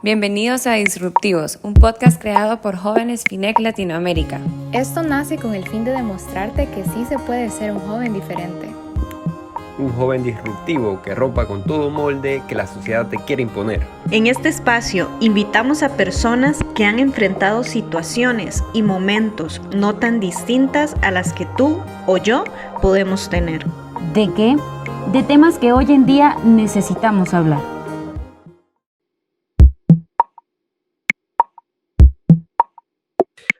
Bienvenidos a Disruptivos, un podcast creado por jóvenes FINEC Latinoamérica. Esto nace con el fin de demostrarte que sí se puede ser un joven diferente. Un joven disruptivo que rompa con todo molde que la sociedad te quiere imponer. En este espacio invitamos a personas que han enfrentado situaciones y momentos no tan distintas a las que tú o yo podemos tener. ¿De qué? De temas que hoy en día necesitamos hablar.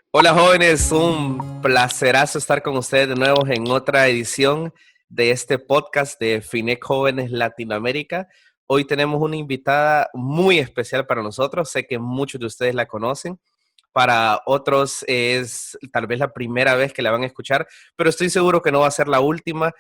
Hola jóvenes, un placerazo estar con ustedes de nuevo en otra edición de este podcast de FINEC Jóvenes Latinoamérica. Hoy tenemos una invitada muy especial para nosotros. Sé que muchos de ustedes la conocen. Para otros es tal vez la primera vez que la van a escuchar, pero estoy seguro que no va a ser la última.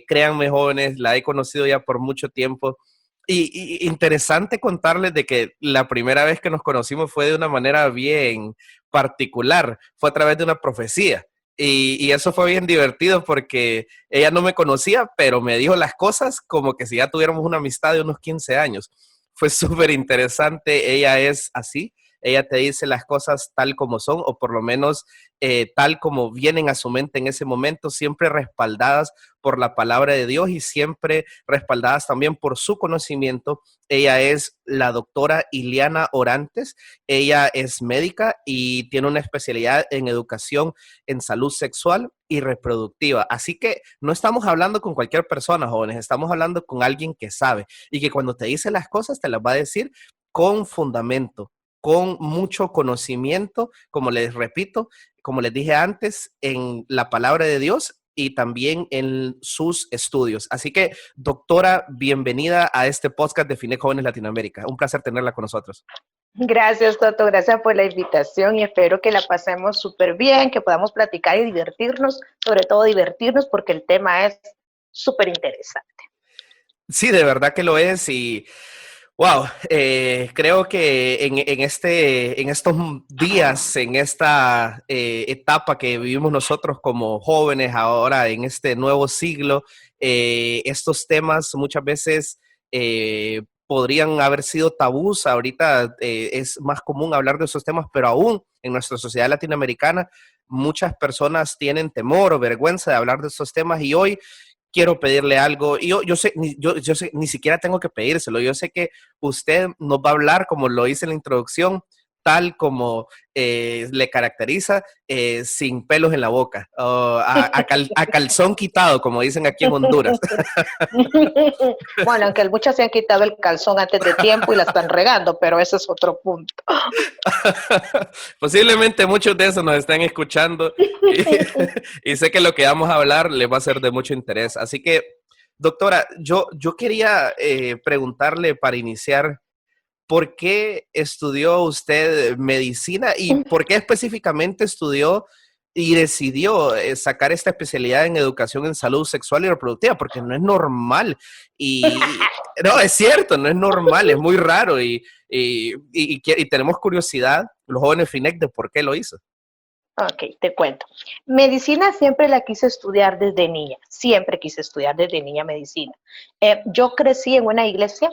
Créanme jóvenes, la he conocido ya por mucho tiempo. Y interesante contarles de que la primera vez que nos conocimos fue de una manera bien particular, fue a través de una profecía. Y eso fue bien divertido porque ella no me conocía, pero me dijo las cosas como que si ya tuviéramos una amistad de unos 15 años. Fue súper interesante, ella es así. Ella te dice las cosas tal como son, o por lo menos tal como vienen a su mente en ese momento, siempre respaldadas por la palabra de Dios y siempre respaldadas también por su conocimiento. Ella es la doctora Iliana Orantes. Ella es médica y tiene una especialidad en educación en salud sexual y reproductiva. Así que no estamos hablando con cualquier persona, jóvenes, estamos hablando con alguien que sabe y que cuando te dice las cosas te las va a decir con fundamento, con mucho conocimiento, como les repito, como les dije antes, en la palabra de Dios y también en sus estudios. Así que, doctora, bienvenida a este podcast de FINEC Jóvenes Latinoamérica. Un placer tenerla con nosotros. Gracias, Toto. Gracias por la invitación y espero que la pasemos súper bien, que podamos platicar y divertirnos, sobre todo divertirnos porque el tema es súper interesante. Sí, de verdad que lo es y wow, creo que en estos días, en esta etapa que vivimos nosotros como jóvenes ahora en este nuevo siglo, estos temas muchas veces podrían haber sido tabús. Ahorita es más común hablar de esos temas, pero aún en nuestra sociedad latinoamericana muchas personas tienen temor o vergüenza de hablar de estos temas y hoy quiero pedirle algo. Y yo sé, ni siquiera tengo que pedírselo. Yo sé que usted nos va a hablar, como lo hice en la introducción, tal como le caracteriza, sin pelos en la boca, a calzón quitado, como dicen aquí en Honduras. Bueno, aunque muchas se han quitado el calzón antes de tiempo y la están regando, pero ese es otro punto. Posiblemente muchos de esos nos están escuchando y sé que lo que vamos a hablar les va a ser de mucho interés. Así que, doctora, yo quería preguntarle para iniciar, ¿por qué estudió usted medicina y por qué específicamente estudió y decidió sacar esta especialidad en educación en salud sexual y reproductiva? Porque no es normal no, es cierto, no es normal, es muy raro y tenemos curiosidad, los jóvenes FINEC, de por qué lo hizo. Ok, te cuento. Medicina siempre la quise estudiar desde niña, siempre quise estudiar desde niña medicina. Yo crecí en una iglesia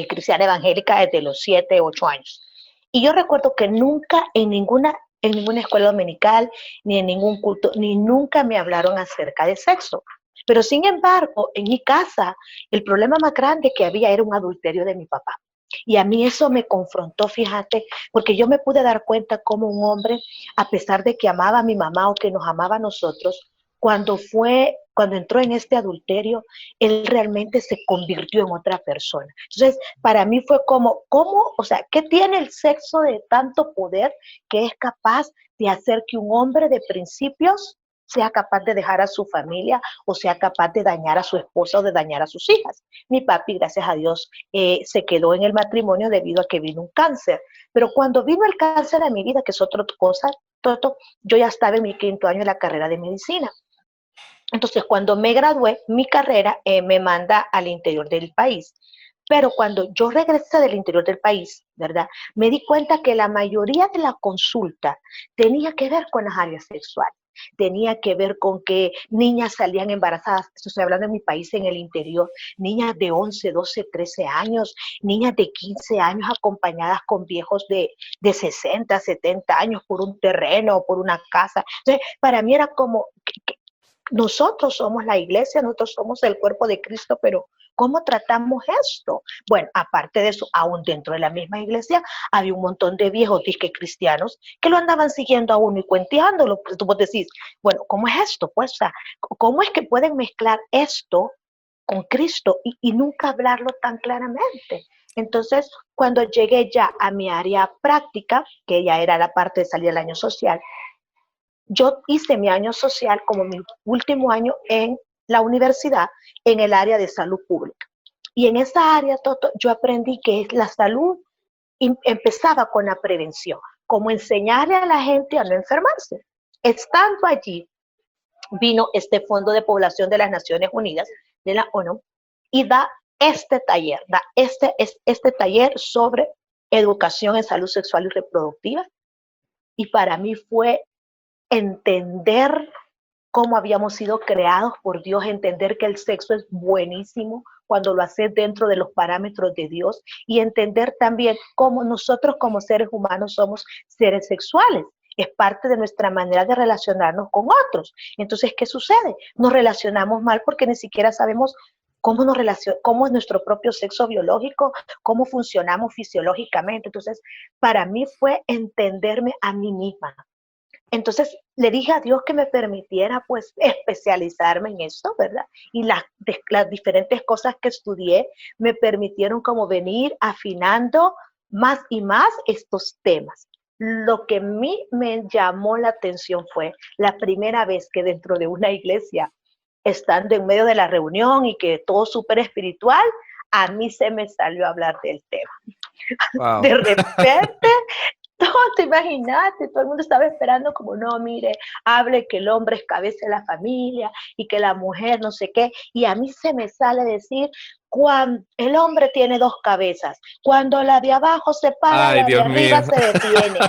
cristiana evangélica desde los 7, 8 años. Y yo recuerdo que nunca en ninguna escuela dominical, ni en ningún culto, ni nunca me hablaron acerca de sexo. Pero sin embargo, en mi casa, el problema más grande que había era un adulterio de mi papá. Y a mí eso me confrontó, fíjate, porque yo me pude dar cuenta cómo un hombre, a pesar de que amaba a mi mamá o que nos amaba a nosotros, cuando entró en este adulterio, él realmente se convirtió en otra persona. Entonces, para mí fue como, ¿cómo? O sea, ¿qué tiene el sexo de tanto poder que es capaz de hacer que un hombre de principios sea capaz de dejar a su familia o sea capaz de dañar a su esposa o de dañar a sus hijas? Mi papi, gracias a Dios, se quedó en el matrimonio debido a que vino un cáncer. Pero cuando vino el cáncer a mi vida, que es otra cosa, Toto, yo ya estaba en mi 5º año de la carrera de medicina. Entonces, cuando me gradué, mi carrera me manda al interior del país. Pero cuando yo regresé del interior del país, ¿verdad? Me di cuenta que la mayoría de la consulta tenía que ver con las áreas sexuales. tenía que ver con que niñas salían embarazadas, esto estoy hablando de mi país en el interior, niñas de 11, 12, 13 años, niñas de 15 años acompañadas con viejos de 60, 70 años por un terreno, por una casa. Entonces, para mí era como, nosotros somos la iglesia, nosotros somos el cuerpo de Cristo, pero ¿cómo tratamos esto? Bueno, aparte de eso, aún dentro de la misma iglesia, había un montón de viejos disque cristianos que lo andaban siguiendo a uno y cuenteándolo. Pues tú vos decís, bueno, ¿cómo es esto? Pues, o sea, ¿cómo es que pueden mezclar esto con Cristo y nunca hablarlo tan claramente? Entonces, cuando llegué ya a mi área práctica, que ya era la parte de salir del año social, yo hice mi año social como mi último año en la universidad en el área de salud pública. Y en esa área, Toto, yo aprendí que la salud empezaba con la prevención, como enseñarle a la gente a no enfermarse. Estando allí, vino este Fondo de Población de las Naciones Unidas, de la ONU, y da este taller sobre educación en salud sexual y reproductiva. Y para mí fue entender cómo habíamos sido creados por Dios, entender que el sexo es buenísimo cuando lo haces dentro de los parámetros de Dios y entender también cómo nosotros como seres humanos somos seres sexuales. Es parte de nuestra manera de relacionarnos con otros. Entonces, ¿qué sucede? Nos relacionamos mal porque ni siquiera sabemos cómo es nuestro propio sexo biológico, cómo funcionamos fisiológicamente. Entonces, para mí fue entenderme a mí misma. Entonces le dije a Dios que me permitiera pues especializarme en esto, ¿verdad? Y las diferentes cosas que estudié me permitieron como venir afinando más y más estos temas. Lo que a mí me llamó la atención fue la primera vez que dentro de una iglesia, estando en medio de la reunión y que todo súper espiritual, a mí se me salió a hablar del tema. Wow. De repente, todo, te imaginaste, todo el mundo estaba esperando como, no, mire, hable que el hombre es cabeza de la familia y que la mujer no sé qué, y a mí se me sale decir, cuando el hombre tiene dos cabezas, cuando la de abajo se para, ay, la Dios de arriba mío. Se detiene.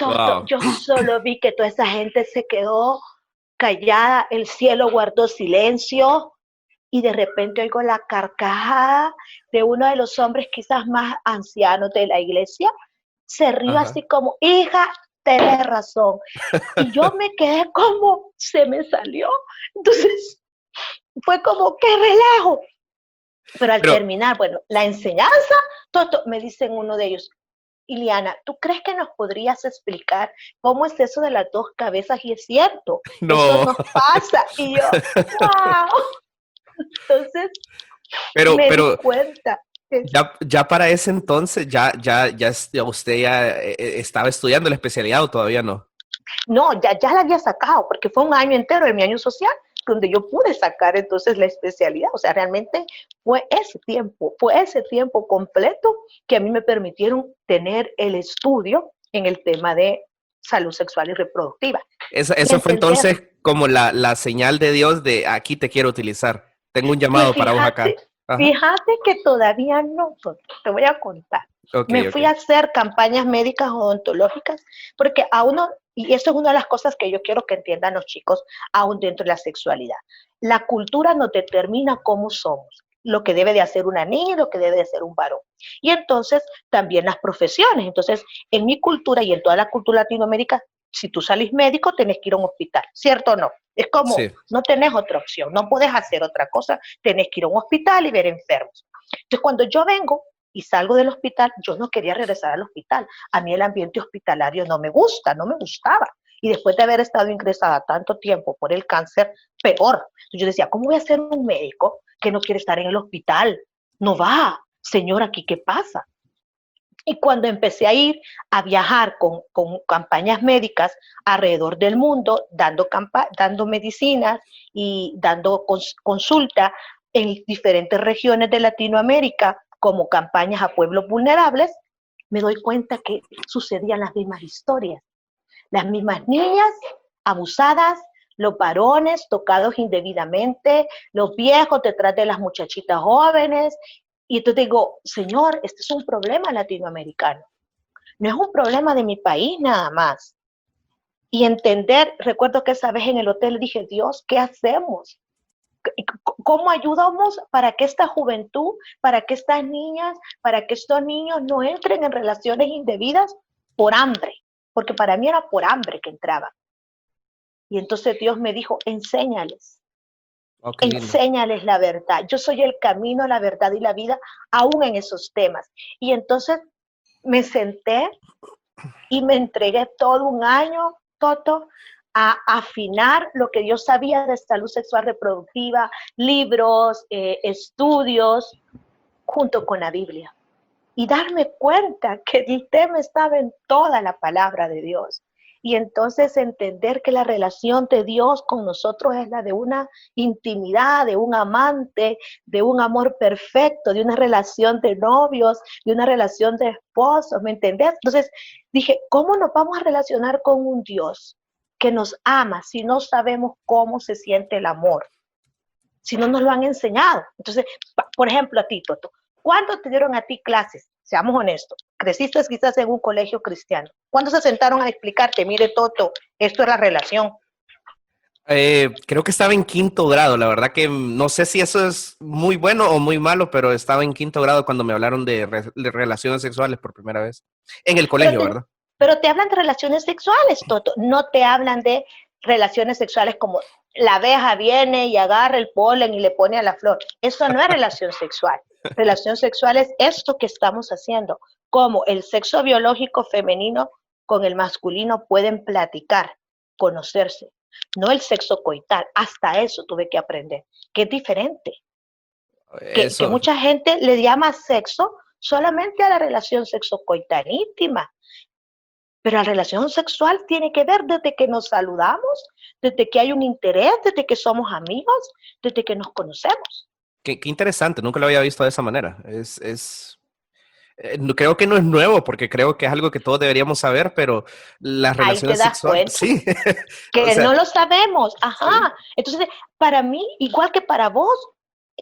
Wow. Yo solo vi que toda esa gente se quedó callada, el cielo guardó silencio, y de repente oigo la carcajada de uno de los hombres quizás más ancianos de la iglesia. Se rió así como, hija, tenés razón. Y yo me quedé como, se me salió. Entonces, fue como, qué relajo. Pero al terminar, bueno, la enseñanza, Toto, me dicen uno de ellos, Iliana, ¿tú crees que nos podrías explicar cómo es eso de las dos cabezas? Y es cierto, eso nos pasa. Y yo, wow. Entonces, me di cuenta. Ya para ese entonces, ya usted ya estaba estudiando la especialidad, ¿o todavía no? No, ya la había sacado, porque fue un año entero de mi año social, donde yo pude sacar entonces la especialidad. O sea, realmente fue ese tiempo completo que a mí me permitieron tener el estudio en el tema de salud sexual y reproductiva. Eso fue entonces como la señal de Dios de aquí te quiero utilizar. Tengo un llamado para vos acá. Ajá. Fíjate que todavía no, te voy a contar. Me fui a hacer campañas médicas odontológicas porque a uno, y eso es una de las cosas que yo quiero que entiendan los chicos aún dentro de la sexualidad. La cultura nos determina cómo somos, lo que debe de hacer una niña y lo que debe de hacer un varón. Y entonces también las profesiones. Entonces, en mi cultura y en toda la cultura latinoamericana, si tú salís médico, tenés que ir a un hospital, ¿cierto o no? Es como, sí. No tenés otra opción, no podés hacer otra cosa, tenés que ir a un hospital y ver enfermos. Entonces, cuando yo vengo y salgo del hospital, yo no quería regresar al hospital. A mí el ambiente hospitalario no me gustaba. Y después de haber estado ingresada tanto tiempo por el cáncer, peor. Entonces yo decía, ¿cómo voy a ser un médico que no quiere estar en el hospital? No va, señor, ¿aquí qué pasa? Y cuando empecé a ir a viajar con campañas médicas alrededor del mundo, dando medicinas y dando consulta en diferentes regiones de Latinoamérica, como campañas a pueblos vulnerables, me doy cuenta que sucedían las mismas historias. Las mismas niñas abusadas, los varones tocados indebidamente, los viejos detrás de las muchachitas jóvenes. Y entonces digo, Señor, este es un problema latinoamericano. No es un problema de mi país nada más. y entender, recuerdo que esa vez en el hotel dije, Dios, ¿qué hacemos? ¿Cómo ayudamos para que esta juventud, para que estas niñas, para que estos niños no entren en relaciones indebidas por hambre? Porque para mí era por hambre que entraban. Y entonces Dios me dijo, enséñales. Oh, qué lindo. Enséñales la verdad. Yo soy el camino, la verdad y la vida, aún en esos temas. Y entonces me senté y me entregué todo un año, Toto, a afinar lo que yo sabía de salud sexual reproductiva, libros, estudios, junto con la Biblia. Y darme cuenta que el tema estaba en toda la palabra de Dios. Y entonces entender que la relación de Dios con nosotros es la de una intimidad, de un amante, de un amor perfecto, de una relación de novios, de una relación de esposos, ¿me entendés? Entonces dije, ¿cómo nos vamos a relacionar con un Dios que nos ama si no sabemos cómo se siente el amor? Si no nos lo han enseñado. Entonces, por ejemplo, a ti, Toto, ¿cuándo te dieron a ti clases? Seamos honestos, creciste quizás en un colegio cristiano. ¿Cuándo se sentaron a explicarte, mire, Toto, esto es la relación? Creo que estaba en 5º grado. La verdad que no sé si eso es muy bueno o muy malo, pero estaba en 5º grado cuando me hablaron de relaciones sexuales por primera vez. En el colegio, ¿verdad? Pero te hablan de relaciones sexuales, Toto. No te hablan de relaciones sexuales como la abeja viene y agarra el polen y le pone a la flor. Eso no es relación sexual. Relación sexual es esto que estamos haciendo. Como el sexo biológico femenino con el masculino pueden platicar, conocerse. No el sexo coital. Hasta eso tuve que aprender, que es diferente. Que mucha gente le llama sexo solamente a la relación sexo-coital íntima. Pero la relación sexual tiene que ver desde que nos saludamos, desde que hay un interés, desde que somos amigos, desde que nos conocemos. Qué interesante, nunca lo había visto de esa manera. Creo que no es nuevo, porque creo que es algo que todos deberíamos saber, pero las relaciones sexuales, sí. Que o sea, no lo sabemos, ajá. Sí. Entonces, para mí, igual que para vos,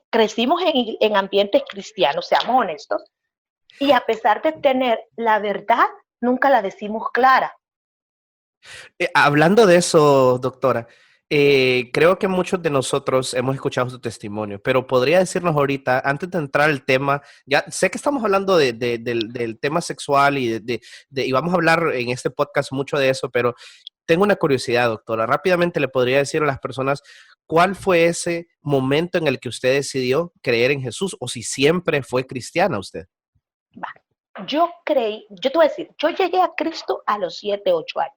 crecimos en ambientes cristianos, seamos honestos, y a pesar de tener la verdad, nunca la decimos clara. Hablando de eso, doctora, creo que muchos de nosotros hemos escuchado su testimonio, pero podría decirnos ahorita, antes de entrar al tema, ya sé que estamos hablando del tema sexual y vamos a hablar en este podcast mucho de eso, pero tengo una curiosidad, doctora. Rápidamente le podría decir a las personas, ¿cuál fue ese momento en el que usted decidió creer en Jesús o si siempre fue cristiana usted? Yo te voy a decir, yo llegué a Cristo a los 7, 8 años.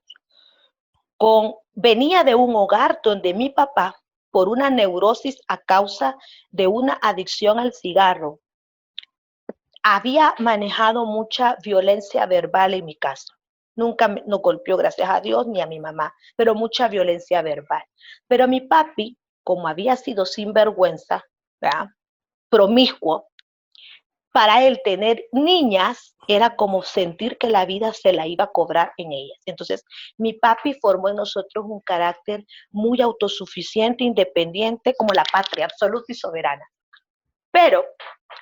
Venía de un hogar donde mi papá, por una neurosis a causa de una adicción al cigarro, había manejado mucha violencia verbal en mi casa. Nunca nos golpeó, gracias a Dios, ni a mi mamá, pero mucha violencia verbal. Pero mi papi, como había sido sinvergüenza, ¿verdad?, promiscuo, para él tener niñas era como sentir que la vida se la iba a cobrar en ellas. Entonces, mi papi formó en nosotros un carácter muy autosuficiente, independiente, como la patria, absoluta y soberana. Pero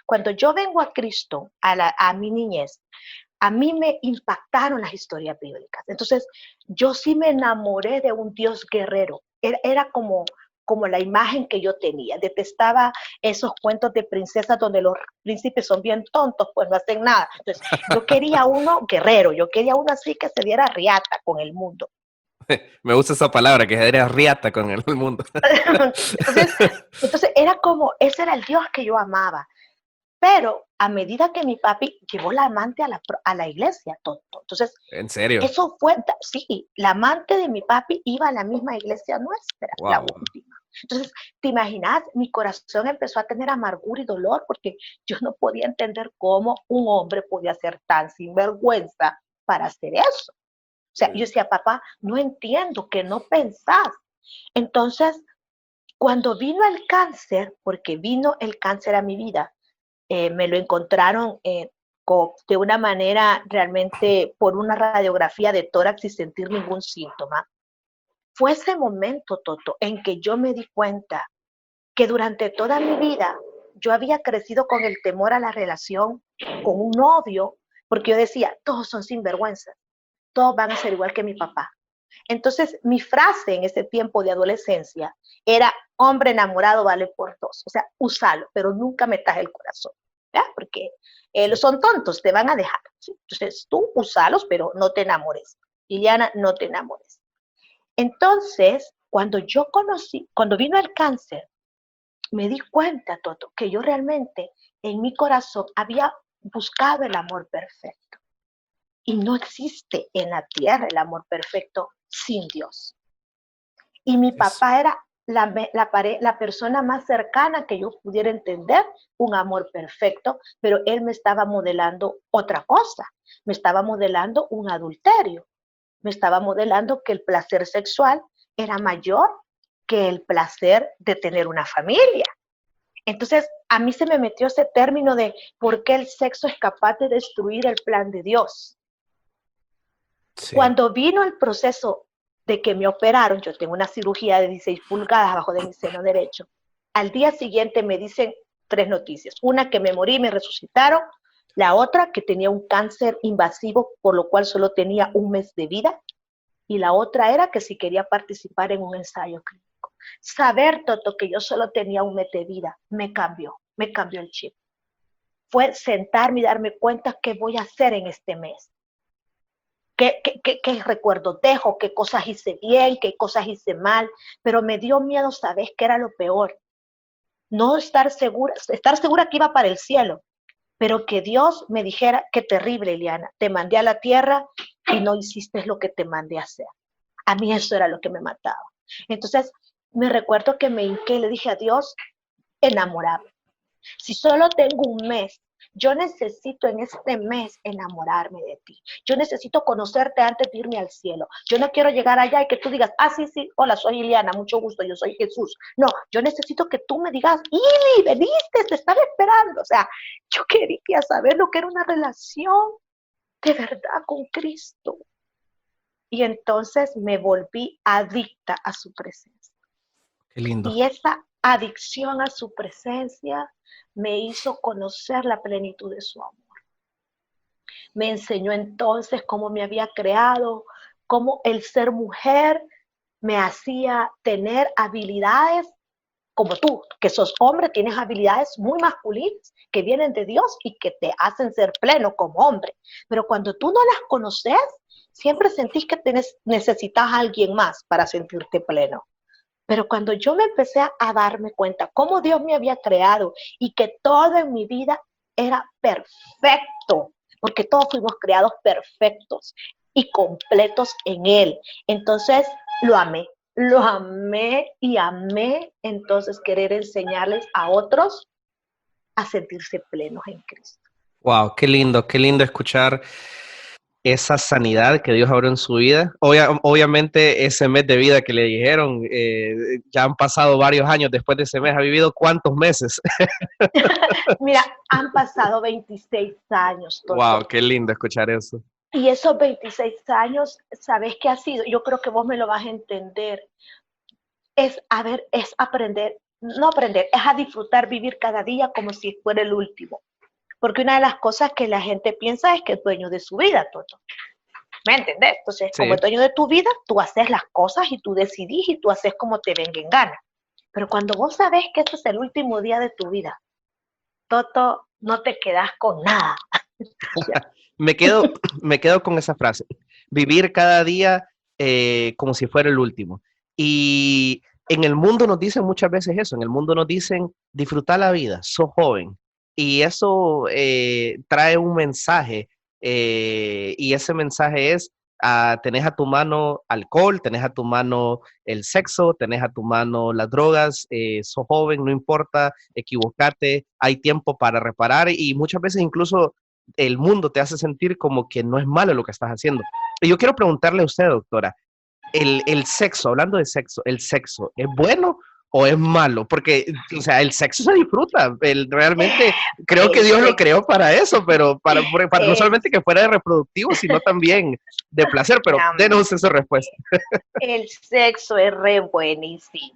cuando yo vengo a Cristo, a mi niñez, a mí me impactaron las historias bíblicas. Entonces, yo sí me enamoré de un Dios guerrero. Era como la imagen que yo tenía. Detestaba esos cuentos de princesas donde los príncipes son bien tontos, pues no hacen nada. Entonces, yo quería uno guerrero, yo quería uno así que se diera riata con el mundo. Me gusta esa palabra, que se diera riata con el mundo. entonces, era como, ese era el Dios que yo amaba. Pero a medida que mi papi llevó la amante a la iglesia, tonto. Entonces, ¿en serio? Eso fue, sí, la amante de mi papi iba a la misma iglesia nuestra, wow, la última. Entonces, ¿te imaginas? Mi corazón empezó a tener amargura y dolor porque yo no podía entender cómo un hombre podía ser tan sinvergüenza para hacer eso. O sea, yo decía, papá, no entiendo, que no pensás. Entonces, cuando vino el cáncer, porque vino el cáncer a mi vida, me lo encontraron de una manera realmente por una radiografía de tórax y sentir ningún síntoma. Fue ese momento, Toto, en que yo me di cuenta que durante toda mi vida yo había crecido con el temor a la relación con un novio, porque yo decía, todos son sinvergüenzas, todos van a ser igual que mi papá, Entonces, mi frase en ese tiempo de adolescencia era, hombre enamorado vale por dos. O sea, úsalo, pero nunca metas el corazón, ¿ya? Porque son tontos, te van a dejar, ¿sí? Entonces, tú úsalos, pero no te enamores. Liliana, no te enamores. Entonces, cuando vino el cáncer, me di cuenta, Toto, que yo realmente en mi corazón había buscado el amor perfecto. Y no existe en la tierra el amor perfecto sin Dios. Y mi papá era la persona más cercana que yo pudiera entender un amor perfecto, pero él me estaba modelando otra cosa. Me estaba modelando un adulterio. Me estaba modelando que el placer sexual era mayor que el placer de tener una familia. Entonces, a mí se me metió ese término de por qué el sexo es capaz de destruir el plan de Dios. Sí. Cuando vino el proceso de que me operaron, yo tengo una cirugía de 16 pulgadas abajo de mi seno derecho, al día siguiente me dicen 3 noticias. Una, que me morí, me resucitaron. La otra, que tenía un cáncer invasivo, por lo cual solo tenía 1 mes de vida. Y la otra era que si quería participar en un ensayo clínico. Saber, Toto, que yo solo tenía 1 mes de vida, me cambió el chip. Fue sentarme y darme cuenta qué voy a hacer en este mes. ¿Qué recuerdos dejo? ¿Qué cosas hice bien? ¿Qué cosas hice mal? Pero me dio miedo, ¿sabes qué era lo peor? No estar segura que iba para el cielo, pero que Dios me dijera, qué terrible, Liliana, te mandé a la tierra y no hiciste lo que te mandé a hacer. A mí eso era lo que me mataba. Entonces, me recuerdo que me hinqué y le dije a Dios, enamorarme. Si solo tengo 1 mes, yo necesito en este mes enamorarme de ti. Yo necesito conocerte antes de irme al cielo. Yo no quiero llegar allá y que tú digas, sí, hola, soy Liliana, mucho gusto, yo soy Jesús. No, yo necesito que tú me digas, Ili, veniste, te estaba esperando. O sea, yo quería saber lo que era una relación de verdad con Cristo. Y entonces me volví adicta a su presencia. Qué lindo. Y esa adicción a su presencia me hizo conocer la plenitud de su amor. Me enseñó entonces cómo me había creado, cómo el ser mujer me hacía tener habilidades como tú, que sos hombre, tienes habilidades muy masculinas que vienen de Dios y que te hacen ser pleno como hombre. Pero cuando tú no las conoces, siempre sentís que necesitas a alguien más para sentirte pleno. Pero cuando yo me empecé a darme cuenta cómo Dios me había creado y que todo en mi vida era perfecto, porque todos fuimos creados perfectos y completos en Él. Entonces lo amé y amé entonces querer enseñarles a otros a sentirse plenos en Cristo. Wow, qué lindo escuchar esa sanidad que Dios abrió en su vida. Obviamente ese mes de vida que le dijeron, ya han pasado varios años después de ese mes. ¿Ha vivido cuántos meses? Mira, han pasado 26 años. Toto. Wow, qué lindo escuchar eso. Y esos 26 años, ¿sabes qué ha sido? Yo creo que vos me lo vas a entender. Es aprender, es a disfrutar, vivir cada día como si fuera el último. Porque una de las cosas que la gente piensa es que es dueño de su vida, Toto. ¿Me entendés? Entonces, sí. Como es dueño de tu vida, tú haces las cosas y tú decidís y tú haces como te venga en gana. Pero cuando vos sabés que este es el último día de tu vida, Toto, no te quedás con nada. Me quedo con esa frase. Vivir cada día como si fuera el último. Y en el mundo nos dicen muchas veces eso. En el mundo nos dicen, disfruta la vida, sos joven. Y eso trae un mensaje, y ese mensaje es, tenés a tu mano alcohol, tenés a tu mano el sexo, tenés a tu mano las drogas, sos joven, no importa, equivocate, hay tiempo para reparar, y muchas veces incluso el mundo te hace sentir como que no es malo lo que estás haciendo. Y yo quiero preguntarle a usted, doctora, el sexo, hablando de sexo, ¿el sexo es bueno o es malo? Porque, o sea, el sexo se disfruta. Realmente creo que Dios lo creó para eso, pero para no solamente que fuera de reproductivo, sino también de placer. Pero denos esa respuesta. El sexo es re buenísimo.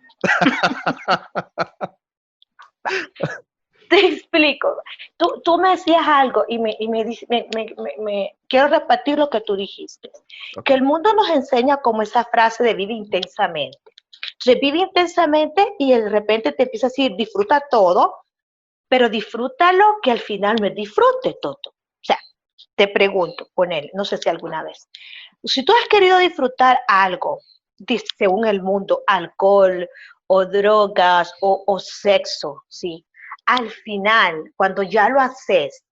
Te explico. Tú me decías algo y quiero repetir lo que tú dijiste. Que el mundo nos enseña como esa frase de vive intensamente. Entonces vive intensamente y de repente te empieza a decir disfruta todo, pero disfrútalo que al final no es disfrute todo. O sea, te pregunto, ponele, no sé si alguna vez. Si tú has querido disfrutar algo, según el mundo, alcohol o drogas o sexo, ¿sí? Al final, cuando ya lo haces,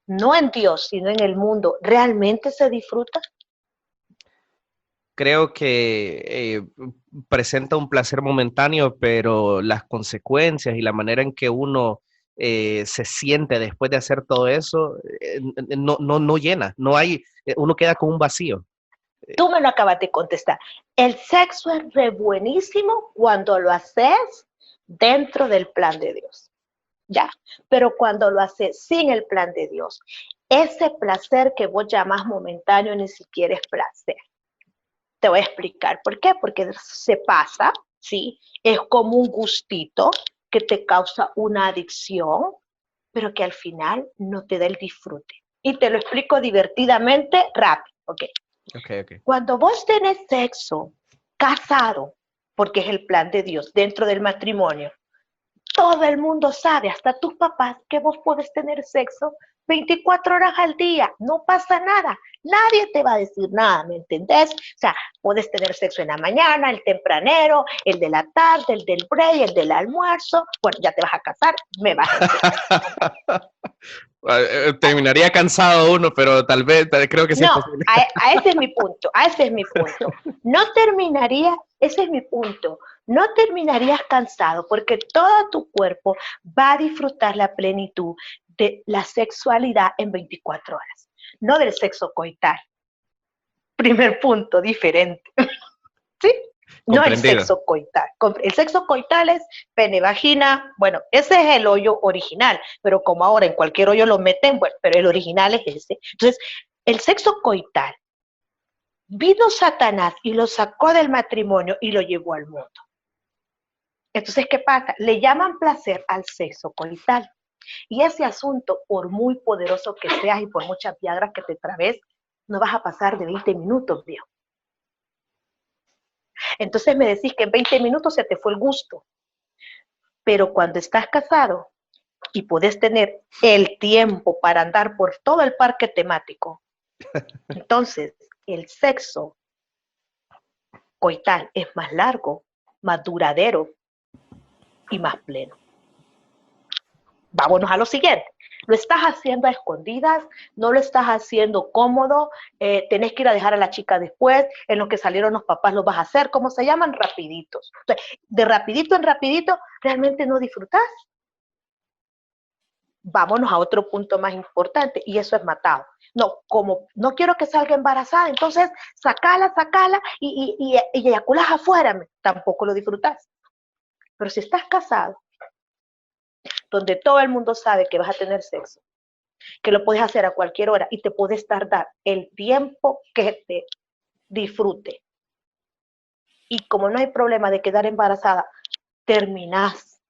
no en Dios, sino en el mundo, ¿realmente se disfruta? Creo que presenta un placer momentáneo, pero las consecuencias y la manera en que uno se siente después de hacer todo eso no llena, no hay, uno queda con un vacío. Tú me lo acabas de contestar. El sexo es re buenísimo cuando lo haces dentro del plan de Dios. Ya, pero cuando lo haces sin el plan de Dios, ese placer que vos llamás momentáneo ni siquiera es placer. Te voy a explicar por qué, porque se pasa, ¿sí? Es como un gustito que te causa una adicción, pero que al final no te da el disfrute. Y te lo explico divertidamente rápido, ¿ok? Okay. Cuando vos tenés sexo casado, porque es el plan de Dios dentro del matrimonio, todo el mundo sabe, hasta tus papás, que vos podés tener sexo 24 horas al día, no pasa nada, nadie te va a decir nada, ¿me entendés? O sea, puedes tener sexo en la mañana, el tempranero, el de la tarde, el del break, el del almuerzo, bueno, ya te vas a casar, me vas a decir. Terminaría cansado uno, pero creo que sí es No, posible. a ese es mi punto, No terminaría, ese es mi punto, no terminarías cansado porque todo tu cuerpo va a disfrutar la plenitud de la sexualidad en 24 horas, no del sexo coital. Primer punto, diferente. ¿Sí? No el sexo coital. El sexo coital es pene, vagina, bueno, ese es el hoyo original, pero como ahora en cualquier hoyo lo meten, bueno, pero el original es ese. Entonces, el sexo coital, vino Satanás y lo sacó del matrimonio y lo llevó al mundo. Entonces, ¿qué pasa? Le llaman placer al sexo coital. Y ese asunto, por muy poderoso que seas y por muchas viagras que te trabes, no vas a pasar de 20 minutos, viejo. Entonces me decís que en 20 minutos se te fue el gusto. Pero cuando estás casado y puedes tener el tiempo para andar por todo el parque temático, entonces el sexo coital es más largo, más duradero y más pleno. Vámonos a lo siguiente. Lo estás haciendo a escondidas, no lo estás haciendo cómodo, tenés que ir a dejar a la chica después, en lo que salieron los papás lo vas a hacer, ¿cómo se llaman? Rapiditos. Entonces, de rapidito en rapidito, realmente no disfrutás. Vámonos a otro punto más importante, y eso es matado. No, como no quiero que salga embarazada, entonces sacala y eyaculas afuera, tampoco lo disfrutás. Pero si estás casado, donde todo el mundo sabe que vas a tener sexo, que lo puedes hacer a cualquier hora y te puedes tardar el tiempo que te disfrute. Y como no hay problema de quedar embarazada, terminás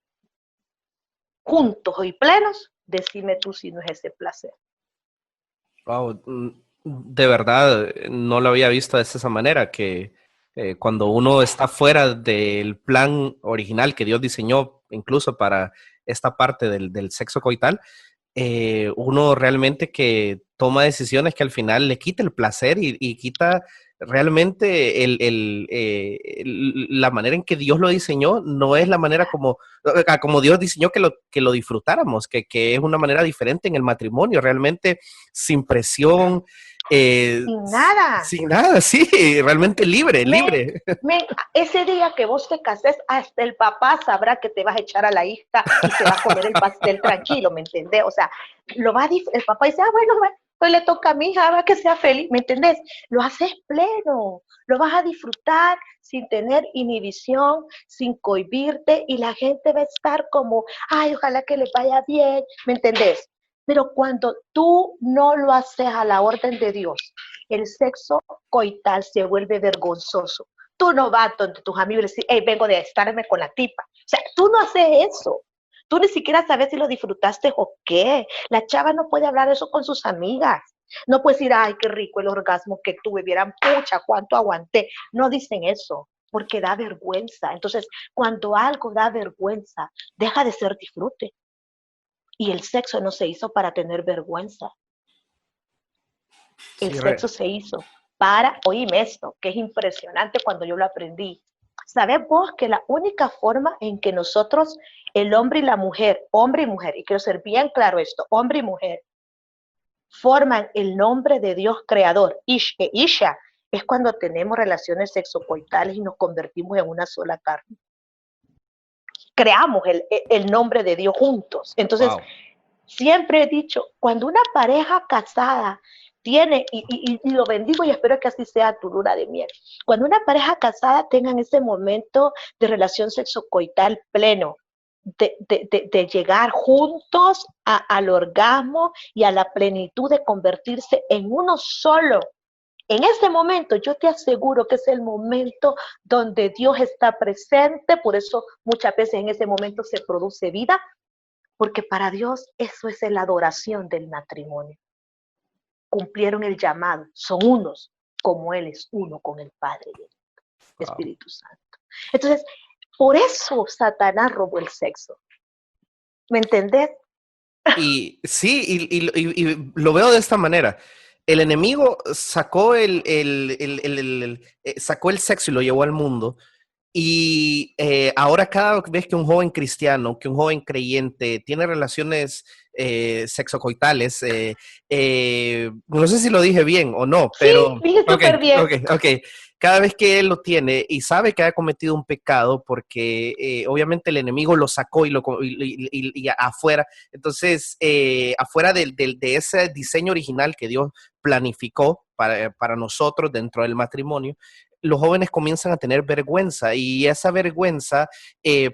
juntos y plenos, decime tú si no es ese placer. Wow, de verdad no lo había visto de esa manera, que cuando uno está fuera del plan original que Dios diseñó incluso para esta parte del sexo coital, uno realmente que toma decisiones que al final le quita el placer y quita realmente la manera en que Dios lo diseñó, no es la manera como Dios diseñó que lo disfrutáramos, que es una manera diferente en el matrimonio, realmente sin presión. Sin nada, sí, realmente libre. Ese día que vos te cases, hasta el papá sabrá que te vas a echar a la hija y se va a comer el pastel tranquilo, ¿me entendés? O sea, el papá dice, bueno, pues le toca a mi hija, va que sea feliz, ¿me entendés? Lo haces pleno, lo vas a disfrutar sin tener inhibición, sin cohibirte, y la gente va a estar como, ay, ojalá que le vaya bien, ¿me entendés? Pero cuando tú no lo haces a la orden de Dios, el sexo coital se vuelve vergonzoso. Tú no vas donde tus amigos y decís, hey, vengo de estarme con la tipa. O sea, tú no haces eso. Tú ni siquiera sabes si lo disfrutaste o qué. La chava no puede hablar eso con sus amigas. No puede decir, ay, qué rico el orgasmo que tuve, vieran, pucha, cuánto aguanté. No dicen eso, porque da vergüenza. Entonces, cuando algo da vergüenza, deja de ser disfrute. Y el sexo no se hizo para tener vergüenza. El Sí, sexo se hizo para, oíme esto, que es impresionante cuando yo lo aprendí. ¿Sabes vos que la única forma en que nosotros, el hombre y la mujer, hombre y mujer, y quiero ser bien claro esto, hombre y mujer, forman el nombre de Dios creador, Ish e Isha, es cuando tenemos relaciones sexocoitales y nos convertimos en una sola carne. Creamos el nombre de Dios juntos. Entonces, wow. siempre he dicho, cuando una pareja casada tiene, y lo bendigo y espero que así sea tu luna de miel, cuando una pareja casada tenga ese momento de relación sexocoital pleno, de llegar juntos al orgasmo y a la plenitud de convertirse en uno solo. En ese momento yo te aseguro que es el momento donde Dios está presente, por eso muchas veces en ese momento se produce vida, porque para Dios eso es la adoración del matrimonio. Cumplieron el llamado, son unos, como Él es uno con el Padre y el Espíritu Santo. Entonces, por eso Satanás robó el sexo. ¿Me entendés? Y sí, y lo veo de esta manera. El enemigo sacó sacó el sexo y lo llevó al mundo. Y ahora cada vez que un joven cristiano, que un joven creyente tiene relaciones sexocoitales, no sé si lo dije bien o no, pero... Sí, dije súper bien. Ok. Cada vez que él lo tiene y sabe que ha cometido un pecado, porque obviamente el enemigo lo sacó y afuera, entonces afuera de ese diseño original que Dios planificó para nosotros dentro del matrimonio, los jóvenes comienzan a tener vergüenza y esa vergüenza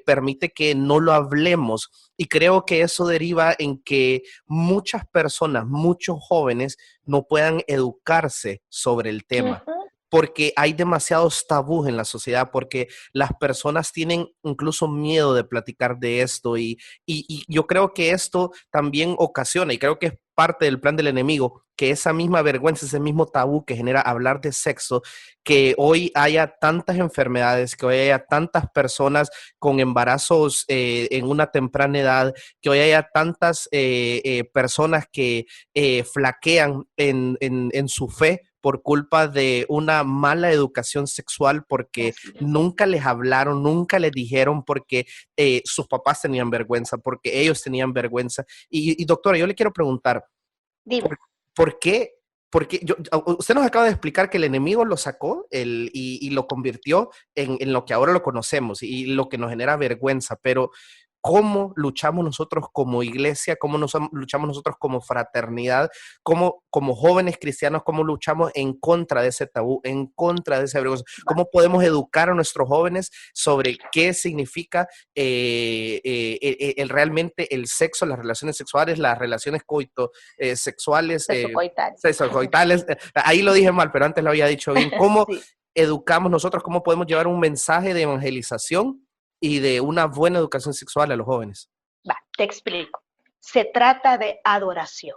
permite que no lo hablemos. Y creo que eso deriva en que muchas personas, muchos jóvenes no puedan educarse sobre el tema. Porque hay demasiados tabús en la sociedad, porque las personas tienen incluso miedo de platicar de esto y yo creo que esto también ocasiona, y creo que es parte del plan del enemigo, que esa misma vergüenza, ese mismo tabú que genera hablar de sexo, que hoy haya tantas enfermedades, que hoy haya tantas personas con embarazos en una temprana edad, que hoy haya tantas personas que flaquean en su fe por culpa de una mala educación sexual, porque nunca les hablaron, nunca les dijeron, porque sus papás tenían vergüenza, porque ellos tenían vergüenza. Y doctora, yo le quiero preguntar, ¿por qué? Porque usted nos acaba de explicar que el enemigo lo sacó y lo convirtió en lo que ahora lo conocemos y lo que nos genera vergüenza, pero ¿cómo luchamos nosotros como iglesia? ¿Cómo luchamos nosotros como fraternidad? Como jóvenes cristianos, ¿cómo luchamos en contra de ese tabú, en contra de esa vergüenza? ¿Cómo podemos educar a nuestros jóvenes sobre qué significa realmente el sexo, las relaciones sexuales, las relaciones sexuales, sexocoitales? Ahí lo dije mal, pero antes lo había dicho bien. ¿Cómo educamos nosotros? ¿Cómo podemos llevar un mensaje de evangelización y de una buena educación sexual a los jóvenes? Te explico. Se trata de adoración.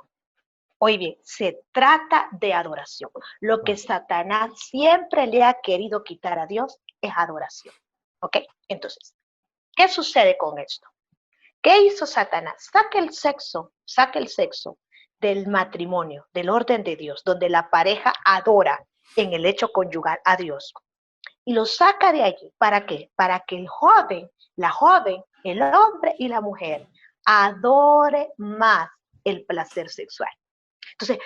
Oye bien, se trata de adoración. Lo que Satanás siempre le ha querido quitar a Dios es adoración. ¿Ok? Entonces, ¿qué sucede con esto? ¿Qué hizo Satanás? Saca el sexo del matrimonio, del orden de Dios, donde la pareja adora en el hecho conyugal a Dios. Y lo saca de allí. ¿Para qué? Para que el joven, la joven, el hombre y la mujer adore más el placer sexual. Entonces,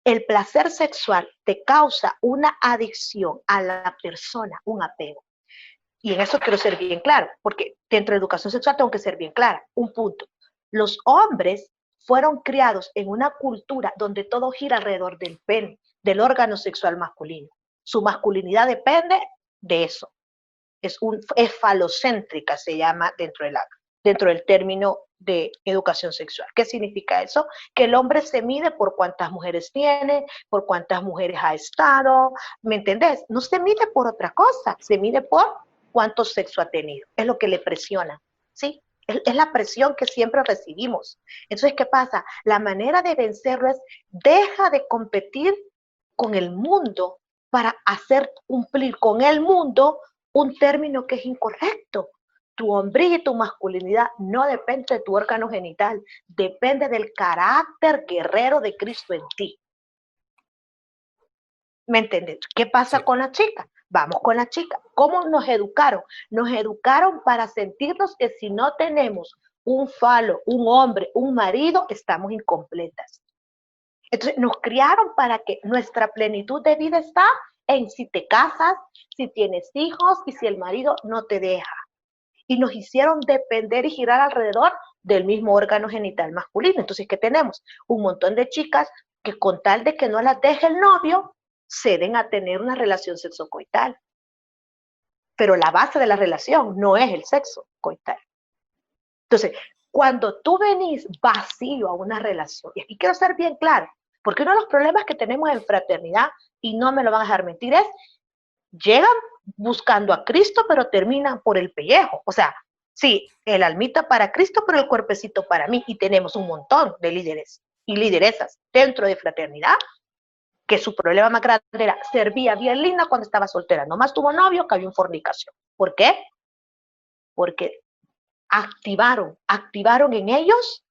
el placer sexual te causa una adicción a la persona, un apego. Y en eso quiero ser bien claro, porque dentro de educación sexual tengo que ser bien clara. Un punto. Los hombres fueron criados en una cultura donde todo gira alrededor del pene, del órgano sexual masculino. Su masculinidad depende de eso. Es falocéntrica, se llama dentro del término de educación sexual. ¿Qué significa eso? Que el hombre se mide por cuántas mujeres tiene, por cuántas mujeres ha estado, ¿me entendés? No se mide por otra cosa, se mide por cuánto sexo ha tenido. Es lo que le presiona, ¿sí? Es la presión que siempre recibimos. Entonces, ¿qué pasa? La manera de vencerlo es, deja de competir con el mundo para hacer cumplir con el mundo un término que es incorrecto. Tu hombría y tu masculinidad no depende de tu órgano genital, depende del carácter guerrero de Cristo en ti. ¿Me entiendes? ¿Qué pasa con la chica? Vamos con la chica. ¿Cómo nos educaron? Nos educaron para sentirnos que si no tenemos un falo, un hombre, un marido, estamos incompletas. Entonces nos criaron para que nuestra plenitud de vida está en si te casas, si tienes hijos y si el marido no te deja. Y nos hicieron depender y girar alrededor del mismo órgano genital masculino. Entonces, ¿qué tenemos? Un montón de chicas que con tal de que no las deje el novio, ceden a tener una relación sexocoital. Pero la base de la relación no es el sexo coital. Entonces, cuando tú venís vacío a una relación, y aquí quiero ser bien claro, porque uno de los problemas que tenemos en fraternidad, y no me lo van a dejar mentir, es llegan buscando a Cristo, pero terminan por el pellejo. O sea, sí, el almita para Cristo, pero el cuerpecito para mí. Y tenemos un montón de líderes y lideresas dentro de fraternidad que su problema más grande era, servía bien linda cuando estaba soltera, nomás tuvo novio, cayó en fornicación. ¿Por qué? Porque activaron en ellos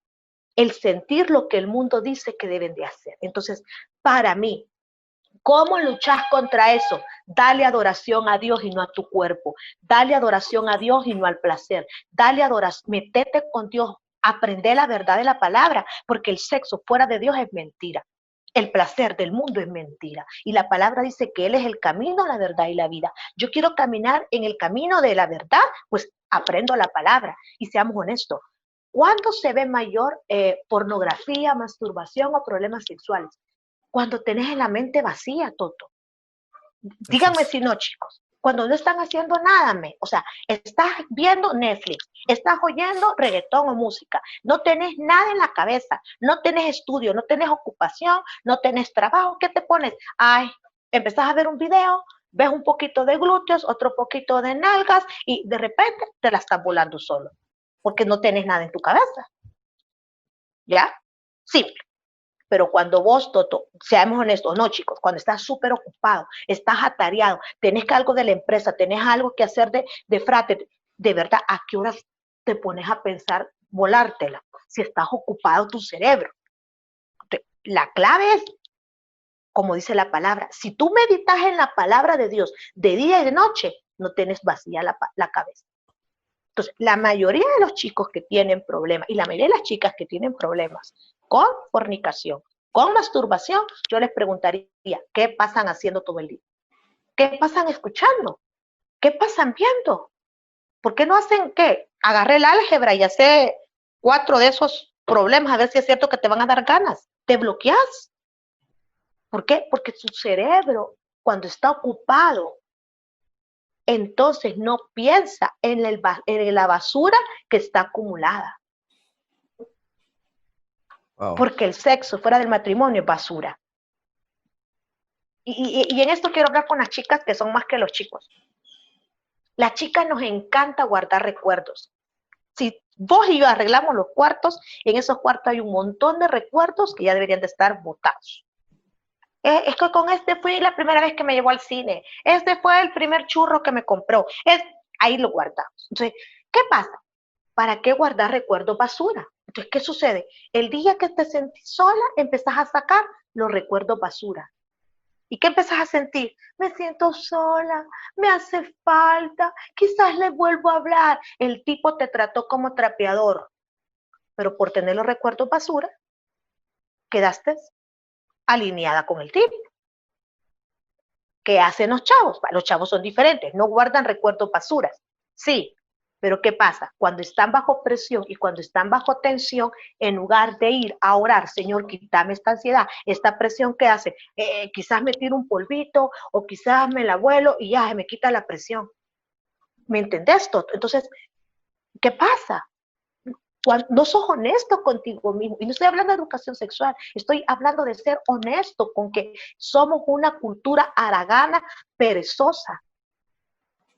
el sentir lo que el mundo dice que deben de hacer. Entonces, para mí, ¿cómo luchas contra eso? Dale adoración a Dios y no a tu cuerpo. Dale adoración a Dios y no al placer. Dale adoración, métete con Dios, aprende la verdad de la palabra, porque el sexo fuera de Dios es mentira. El placer del mundo es mentira. Y la palabra dice que Él es el camino, la verdad y la vida. Yo quiero caminar en el camino de la verdad, pues aprendo la palabra. Y seamos honestos, ¿cuándo se ve mayor pornografía, masturbación o problemas sexuales? Cuando tenés la mente vacía, Toto. Díganme si no, chicos. Cuando no están haciendo nada, o sea, estás viendo Netflix, estás oyendo reggaetón o música, no tenés nada en la cabeza, no tenés estudio, no tenés ocupación, no tenés trabajo, ¿qué te pones? Ay, empezás a ver un video, ves un poquito de glúteos, otro poquito de nalgas y de repente te la estás volando solo, porque no tenés nada en tu cabeza. ¿Ya? Simple. Pero cuando vos, Toto, seamos honestos, no chicos, cuando estás súper ocupado, estás atareado, tenés que algo de la empresa, tenés algo que hacer de frate, de verdad, ¿a qué horas te pones a pensar volártela? Si estás ocupado tu cerebro. La clave es, como dice la palabra, si tú meditas en la palabra de Dios de día y de noche, no tienes vacía la cabeza. Entonces, la mayoría de los chicos que tienen problemas, y la mayoría de las chicas que tienen problemas con fornicación, con masturbación, yo les preguntaría, ¿qué pasan haciendo todo el día? ¿Qué pasan escuchando? ¿Qué pasan viendo? ¿Por qué no hacen qué? Agarré el álgebra y hace 4 de esos problemas, a ver si es cierto que te van a dar ganas. Te bloqueas. ¿Por qué? Porque tu cerebro, cuando está ocupado, entonces no piensa en la basura que está acumulada. Wow. Porque el sexo fuera del matrimonio es basura. Y en esto quiero hablar con las chicas que son más que los chicos. Las chicas nos encanta guardar recuerdos. Si vos y yo arreglamos los cuartos, en esos cuartos hay un montón de recuerdos que ya deberían de estar botados. Es que con este fui la primera vez que me llevó al cine. Este fue el primer churro que me compró. Ahí lo guardamos. Entonces, ¿qué pasa? ¿Para qué guardar recuerdos basura? Entonces, ¿qué sucede? El día que te sentís sola, empezás a sacar los recuerdos basura. ¿Y qué empezás a sentir? Me siento sola, me hace falta, quizás le vuelvo a hablar. El tipo te trató como trapeador, pero por tener los recuerdos basura, quedaste alineada con el tipo. ¿Qué hacen los chavos? Los chavos son diferentes, no guardan recuerdos basuras. Sí, pero ¿qué pasa? Cuando están bajo presión y cuando están bajo tensión, en lugar de ir a orar, Señor, quítame esta ansiedad, esta presión que hace, quizás me tiro un polvito o quizás me la vuelo y ya se me quita la presión. ¿Me entendés, Toto? Entonces, ¿qué pasa? No sos honesto contigo mismo. Y no estoy hablando de educación sexual, estoy hablando de ser honesto con que somos una cultura haragana, perezosa.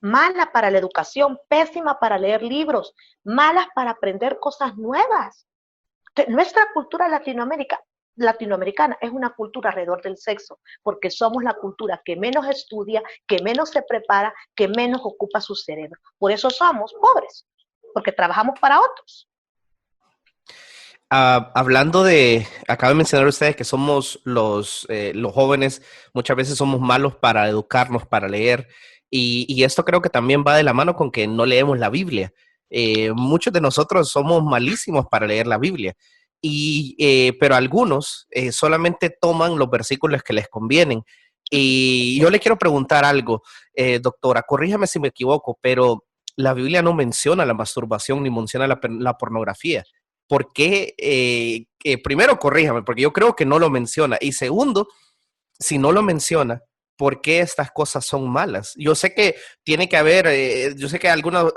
mala para la educación, pésima para leer libros, malas para aprender cosas nuevas. Nuestra cultura latinoamericana es una cultura alrededor del sexo, porque somos la cultura que menos estudia, que menos se prepara, que menos ocupa su cerebro. Por eso somos pobres, porque trabajamos para otros. Hablando de, acaba de mencionar ustedes que somos los jóvenes, muchas veces somos malos para educarnos, para leer, y esto creo que también va de la mano con que no leemos la Biblia. Muchos de nosotros somos malísimos para leer la Biblia, pero algunos solamente toman los versículos que les convienen. Y yo le quiero preguntar algo, doctora, corríjame si me equivoco, pero la Biblia no menciona la masturbación ni menciona la pornografía. ¿Por qué? Primero, corríjame, porque yo creo que no lo menciona. Y segundo, si no lo menciona, ¿por qué estas cosas son malas? Yo sé que tiene que haber, yo sé que algunos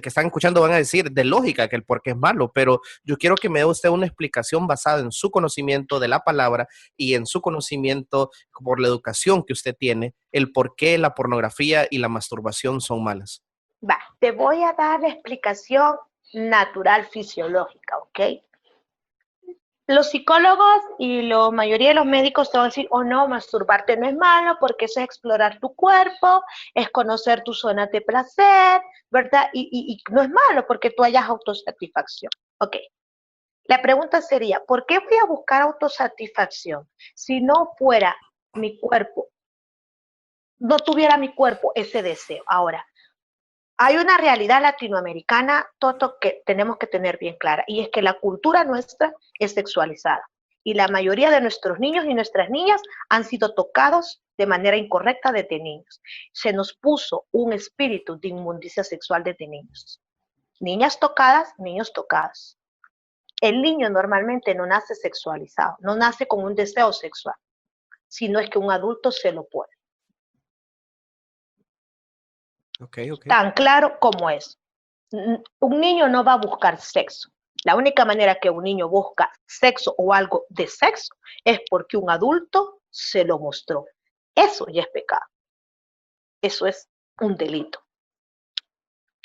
que están escuchando van a decir de lógica que el por qué es malo, pero yo quiero que me dé usted una explicación basada en su conocimiento de la palabra y en su conocimiento por la educación que usted tiene, el por qué la pornografía y la masturbación son malas. Va, te voy a dar la explicación natural fisiológica, ¿ok? Los psicólogos y la mayoría de los médicos te van a decir, oh no, masturbarte no es malo porque eso es explorar tu cuerpo, es conocer tus zonas de placer, ¿verdad? Y no es malo porque tú hayas autosatisfacción. Ok, la pregunta sería, ¿por qué voy a buscar autosatisfacción si no fuera mi cuerpo, no tuviera mi cuerpo ese deseo? Ahora, hay una realidad latinoamericana, Toto, que tenemos que tener bien clara, y es que la cultura nuestra es sexualizada. Y la mayoría de nuestros niños y nuestras niñas han sido tocados de manera incorrecta desde niños. Se nos puso un espíritu de inmundicia sexual desde niños. Niñas tocadas, niños tocados. El niño normalmente no nace sexualizado, no nace con un deseo sexual, sino es que un adulto se lo pone. Okay. Tan claro como es. Un niño no va a buscar sexo. La única manera que un niño busca sexo o algo de sexo es porque un adulto se lo mostró. Eso ya es pecado. Eso es un delito.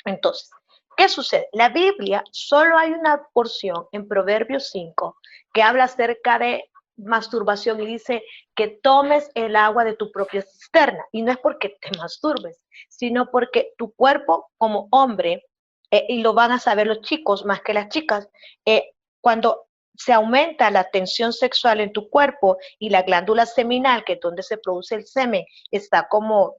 Entonces, ¿qué sucede? La Biblia, solo hay una porción en Proverbios 5 que habla acerca de masturbación y dice que tomes el agua de tu propia cisterna. Y no es porque te masturbes, sino porque tu cuerpo como hombre, y lo van a saber los chicos más que las chicas, cuando se aumenta la tensión sexual en tu cuerpo y la glándula seminal, que es donde se produce el semen, está como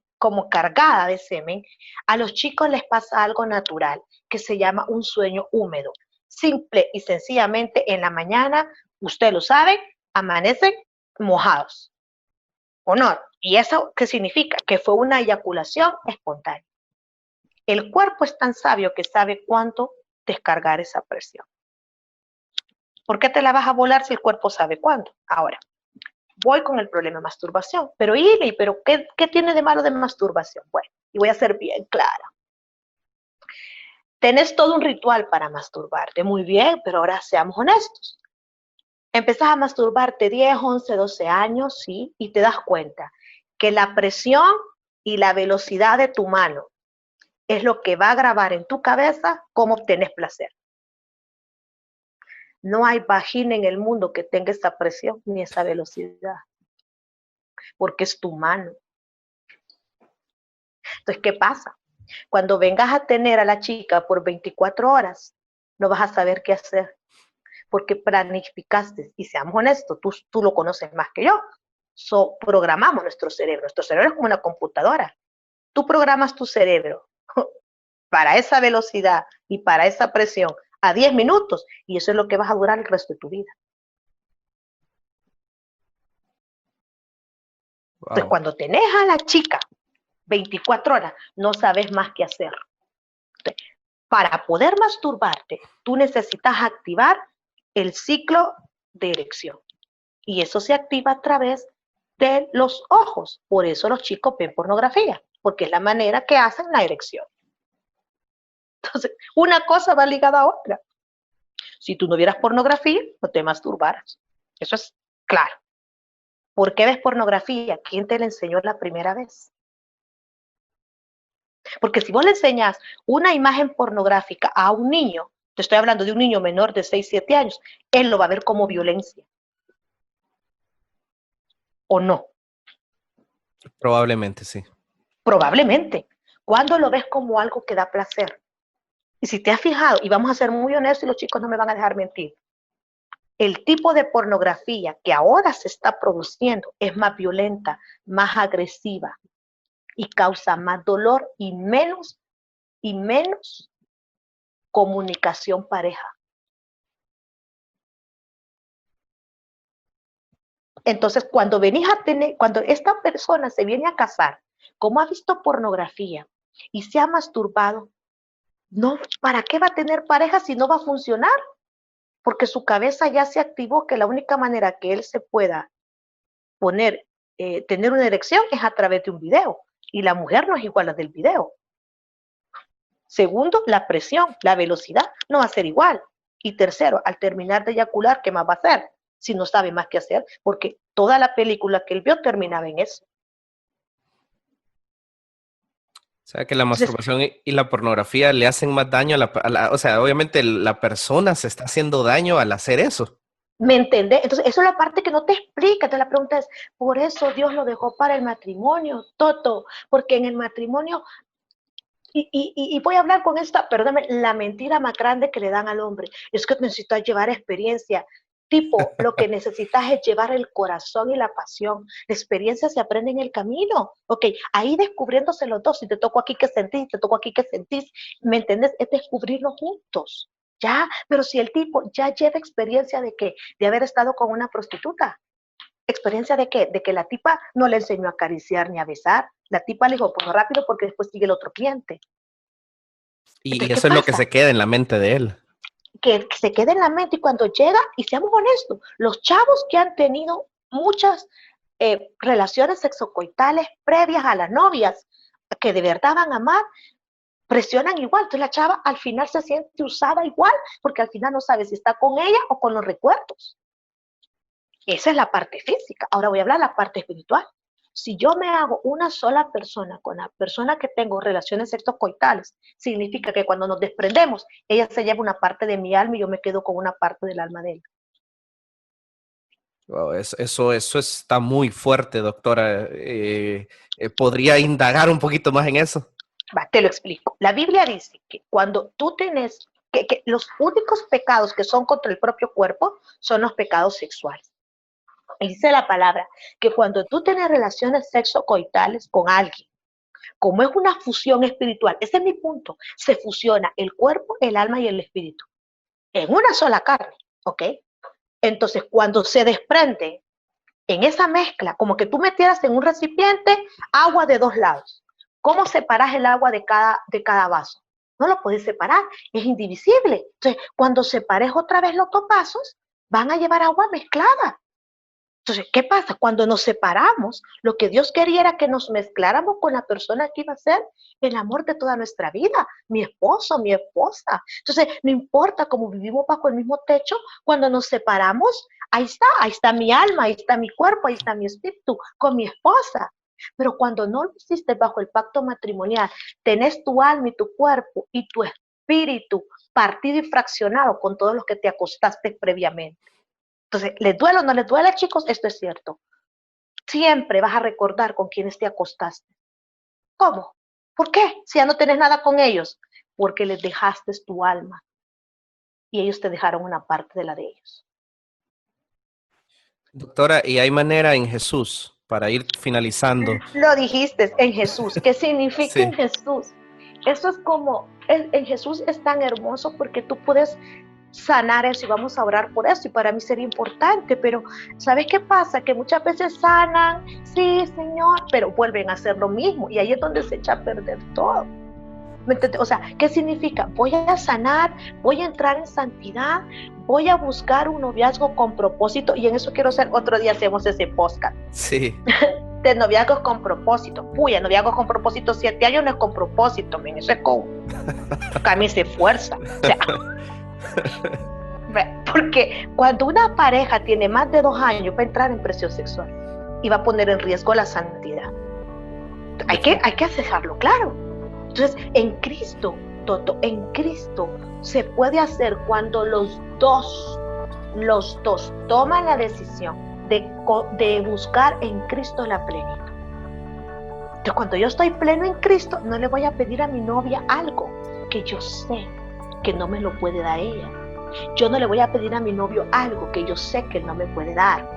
cargada de semen, a los chicos les pasa algo natural que se llama un sueño húmedo. Simple y sencillamente en la mañana, usted lo sabe, amanecen mojados. ¿O no? ¿Y eso qué significa? Que fue una eyaculación espontánea. El cuerpo es tan sabio que sabe cuánto descargar esa presión. ¿Por qué te la vas a volar si el cuerpo sabe cuándo? Ahora, voy con el problema de masturbación. Pero Ili, ¿pero qué tiene de malo de masturbación? Bueno, y voy a ser bien clara. Tenés todo un ritual para masturbarte, muy bien, pero ahora seamos honestos. Empezás a masturbarte 10, 11, 12 años, sí, y te das cuenta que la presión y la velocidad de tu mano es lo que va a grabar en tu cabeza cómo obtenés placer. No hay vagina en el mundo que tenga esa presión ni esa velocidad, porque es tu mano. Entonces, ¿qué pasa? Cuando vengas a tener a la chica por 24 horas, no vas a saber qué hacer, porque planificaste, y seamos honestos, tú lo conoces más que yo, programamos nuestro cerebro es como una computadora, tú programas tu cerebro para esa velocidad y para esa presión a 10 minutos, y eso es lo que vas a durar el resto de tu vida. Wow. Entonces, cuando tenés a la chica 24 horas, no sabes más qué hacer. Entonces, para poder masturbarte, tú necesitas activar el ciclo de erección. Y eso se activa a través de los ojos. Por eso los chicos ven pornografía, porque es la manera que hacen la erección. Entonces, una cosa va ligada a otra. Si tú no vieras pornografía, no te masturbaras. Eso es claro. ¿Por qué ves pornografía? ¿Quién te la enseñó la primera vez? Porque si vos le enseñas una imagen pornográfica a un niño, te estoy hablando de un niño menor de 6, 7 años, él lo va a ver como violencia. ¿O no? Probablemente sí. Probablemente. ¿Cuándo lo ves como algo que da placer? Y si te has fijado, y vamos a ser muy honestos y los chicos no me van a dejar mentir, el tipo de pornografía que ahora se está produciendo es más violenta, más agresiva y causa más dolor y menos comunicación pareja. Entonces, cuando esta persona se viene a casar, como ha visto pornografía y se ha masturbado, no, ¿para qué va a tener pareja si no va a funcionar? Porque su cabeza ya se activó que la única manera que él se pueda tener una erección es a través de un video. Y la mujer no es igual a la del video. Segundo, la presión, la velocidad no va a ser igual. Y tercero, al terminar de eyacular, ¿qué más va a hacer? Si no sabe más qué hacer, porque toda la película que él vio terminaba en eso. O sea, que la masturbación y la pornografía le hacen más daño o sea, obviamente la persona se está haciendo daño al hacer eso. ¿Me entendés? Entonces, eso es la parte que no te explica. Entonces, la pregunta es, por eso Dios lo dejó para el matrimonio, Toto, porque en el matrimonio, y voy a hablar con esta, perdóname, la mentira más grande que le dan al hombre, es que necesitas llevar experiencia. Tipo, lo que necesitas es llevar el corazón y la pasión. La experiencia se aprende en el camino. Ok, ahí descubriéndose los dos. Si te tocó aquí, ¿qué sentís? Te tocó aquí, ¿qué sentís? ¿Me entendés? Es descubrirlo juntos. Ya, pero si el tipo ya lleva experiencia de qué, de haber estado con una prostituta. ¿Experiencia de qué? De que la tipa no le enseñó a acariciar ni a besar. La tipa le dijo, pues rápido porque después sigue el otro cliente. Y Entonces, eso es lo que se queda en la mente de él. Que se quede en la mente y cuando llega, y seamos honestos, los chavos que han tenido muchas relaciones sexocoitales previas a las novias, que de verdad van a amar, presionan igual. Entonces la chava al final se siente usada igual, porque al final no sabe si está con ella o con los recuerdos. Esa es la parte física. Ahora voy a hablar de la parte espiritual. Si yo me hago una sola persona con la persona que tengo relaciones sexocoitales, significa que cuando nos desprendemos, ella se lleva una parte de mi alma y yo me quedo con una parte del alma de él. Wow, eso está muy fuerte, doctora. ¿Podría indagar un poquito más en eso? Va, te lo explico. La Biblia dice que cuando tú tienes, que los únicos pecados que son contra el propio cuerpo son los pecados sexuales. Y dice la palabra que cuando tú tienes relaciones sexocoitales con alguien, como es una fusión espiritual, ese es mi punto, se fusiona el cuerpo, el alma y el espíritu en una sola carne, ¿ok? Entonces, cuando se desprende en esa mezcla, como que tú metieras en un recipiente agua de dos lados, ¿cómo separas el agua de cada vaso? No lo puedes separar, es indivisible. Entonces, cuando separes otra vez los dos vasos, van a llevar agua mezclada. Entonces, ¿qué pasa? Cuando nos separamos, lo que Dios quería era que nos mezcláramos con la persona que iba a ser el amor de toda nuestra vida, mi esposo, mi esposa. Entonces, no importa cómo vivimos bajo el mismo techo, cuando nos separamos, ahí está mi alma, ahí está mi cuerpo, ahí está mi espíritu, con mi esposa. Pero cuando no lo hiciste bajo el pacto matrimonial, tenés tu alma y tu cuerpo y tu espíritu partido y fraccionado con todos los que te acostaste previamente. Entonces, ¿les duele o no les duele, chicos? Esto es cierto. Siempre vas a recordar con quienes te acostaste. ¿Cómo? ¿Por qué? Si ya no tenés nada con ellos. Porque les dejaste tu alma. Y ellos te dejaron una parte de la de ellos. Doctora, ¿y hay manera en Jesús, para ir finalizando? Lo dijiste, en Jesús. ¿Qué significa Sí. en Jesús? Eso es como, en Jesús es tan hermoso porque tú puedes sanar eso y vamos a orar por eso y para mí sería importante, pero ¿sabes qué pasa? Que muchas veces sanan, sí, Señor, pero vuelven a hacer lo mismo y ahí es donde se echa a perder todo. O sea, ¿qué significa? Voy a sanar, voy a entrar en santidad, voy a buscar un noviazgo con propósito y en eso quiero hacer, otro día hacemos ese podcast. Sí. De noviazgos con propósito. Puya, noviazgos con propósito, 7 años no es con propósito, men, eso es con camisa de fuerza. O sea, porque cuando una pareja tiene más de 2 años va a entrar en presión sexual y va a poner en riesgo la santidad. Hay que dejarlo claro. Entonces, en Cristo, en Cristo se puede hacer cuando los dos toman la decisión de buscar en Cristo la plenitud. Entonces, cuando yo estoy pleno en Cristo, no le voy a pedir a mi novia algo que yo sé que no me lo puede dar ella. Yo no le voy a pedir a mi novio algo que yo sé que él no me puede dar,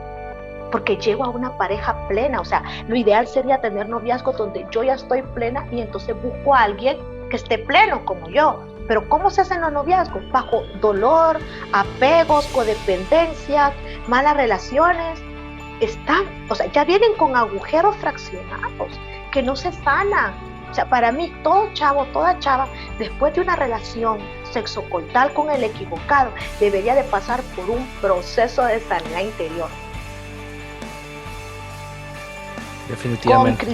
porque llego a una pareja plena. O sea, lo ideal sería tener noviazgo donde yo ya estoy plena y entonces busco a alguien que esté pleno como yo. Pero ¿cómo se hacen los noviazgos? Bajo dolor, apegos, codependencias, malas relaciones. Ya vienen con agujeros fraccionados que no se sanan. O sea, para mí, todo chavo, toda chava, después de una relación sexocoital con el equivocado, debería de pasar por un proceso de sanidad interior. Definitivamente.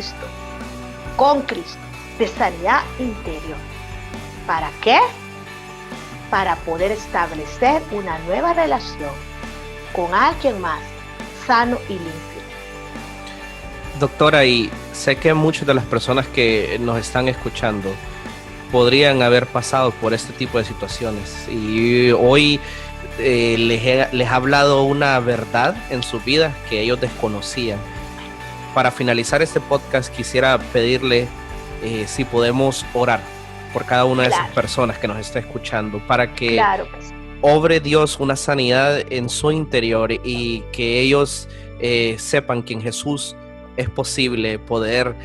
Con Cristo, de sanidad interior. ¿Para qué? Para poder establecer una nueva relación con alguien más sano y limpio. Doctora, y sé que muchas de las personas que nos están escuchando podrían haber pasado por este tipo de situaciones y hoy les ha hablado una verdad en su vida que ellos desconocían. Para finalizar este podcast quisiera pedirle si podemos orar por cada una de esas personas que nos está escuchando para que obre Dios una sanidad en su interior y que ellos sepan que en Jesús es posible poder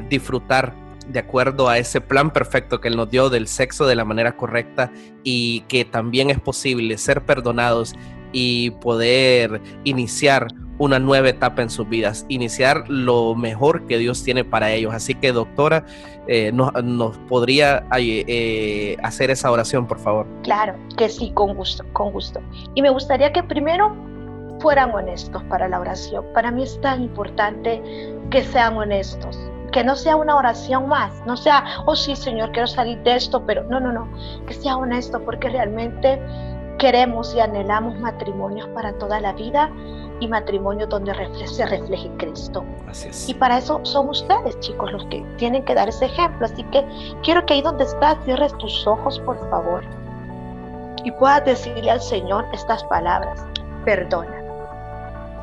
disfrutar de acuerdo a ese plan perfecto que Él nos dio del sexo de la manera correcta, y que también es posible ser perdonados y poder iniciar una nueva etapa en sus vidas, iniciar lo mejor que Dios tiene para ellos. Así que, doctora, ¿nos podría hacer esa oración, por favor? Claro que sí, con gusto. Y me gustaría que primero fueran honestos para la oración. Para mí es tan importante que sean honestos, que no sea una oración más, no sea, oh sí, Señor, quiero salir de esto, pero no, que sea honesto, porque realmente queremos y anhelamos matrimonios para toda la vida y matrimonios donde se refleje Cristo. Así es. Y para eso son ustedes, chicos, los que tienen que dar ese ejemplo. Así que quiero que ahí donde estás cierres tus ojos, por favor, y puedas decirle al Señor estas palabras: perdona.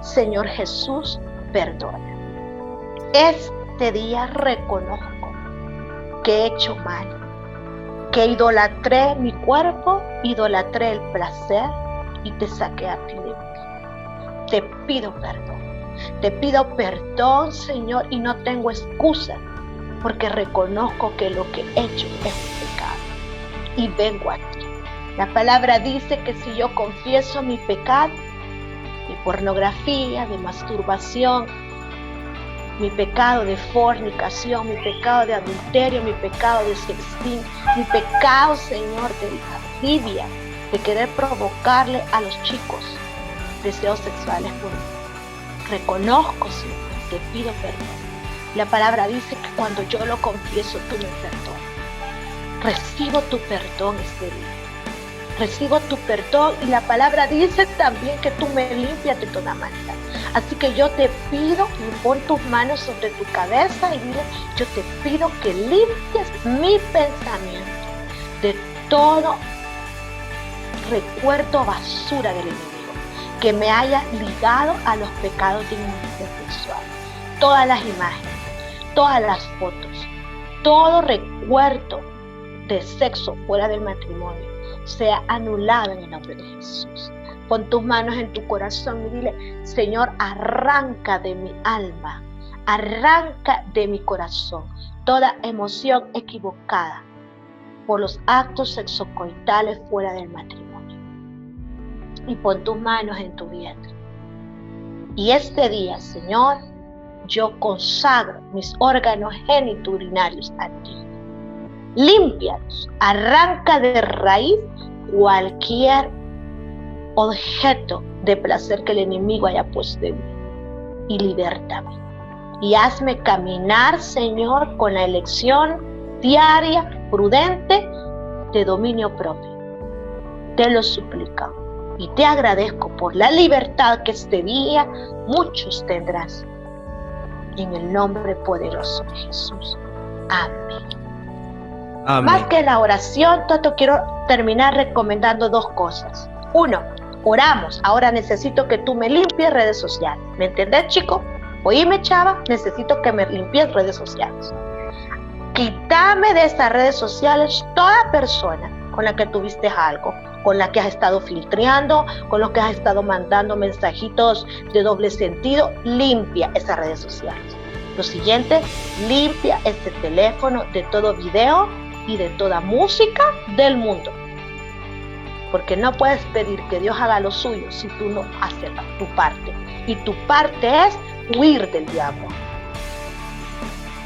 Señor Jesús, perdona. Este día reconozco que he hecho mal, que idolatré mi cuerpo, idolatré el placer y te saqué a ti de mí. Te pido perdón, Señor, y no tengo excusa, porque reconozco que lo que he hecho es un pecado y vengo a ti. La palabra dice que si yo confieso mi pecado, mi pornografía, de masturbación, mi pecado de fornicación, mi pecado de adulterio, mi pecado de sexting, mi pecado, Señor, de lascivia, de querer provocarle a los chicos deseos sexuales por mí. Reconozco, Señor, te pido perdón. La palabra dice que cuando yo lo confieso, tú me perdonas. Recibo tu perdón este día. Recibo tu perdón, y la palabra dice también que tú me limpias de toda maldad. Así que yo te pido, y pon tus manos sobre tu cabeza y dile: yo te pido que limpies mi pensamiento de todo recuerdo basura del enemigo que me haya ligado a los pecados de inmundicia sexual. Todas las imágenes, todas las fotos, todo recuerdo de sexo fuera del matrimonio sea anulado en el nombre de Jesús. Pon tus manos en tu corazón y dile: Señor, arranca de mi alma, arranca de mi corazón toda emoción equivocada por los actos sexocoitales fuera del matrimonio. Y pon tus manos en tu vientre. Y este día, Señor, yo consagro mis órganos genitourinarios a ti. Límpialos, arranca de raíz cualquier objeto de placer que el enemigo haya puesto en mí, y libértame. Y hazme caminar, Señor, con la elección diaria, prudente, de dominio propio. Te lo suplico y te agradezco por la libertad que este día muchos tendrás. En el nombre poderoso de Jesús. Amén. Amén. Más que la oración, Toto, quiero terminar recomendando 2 cosas. 1, oramos. Ahora necesito que tú me limpies redes sociales. ¿Me entendés, chico? Oíme, chava, necesito que me limpies redes sociales. Quítame de estas redes sociales toda persona con la que tuviste algo, con la que has estado filtreando, con lo que has estado mandando mensajitos de doble sentido. Limpia esas redes sociales. Lo siguiente, limpia este teléfono de todo video y de toda música del mundo. Porque no puedes pedir que Dios haga lo suyo si tú no haces tu parte. Y tu parte es huir del diablo.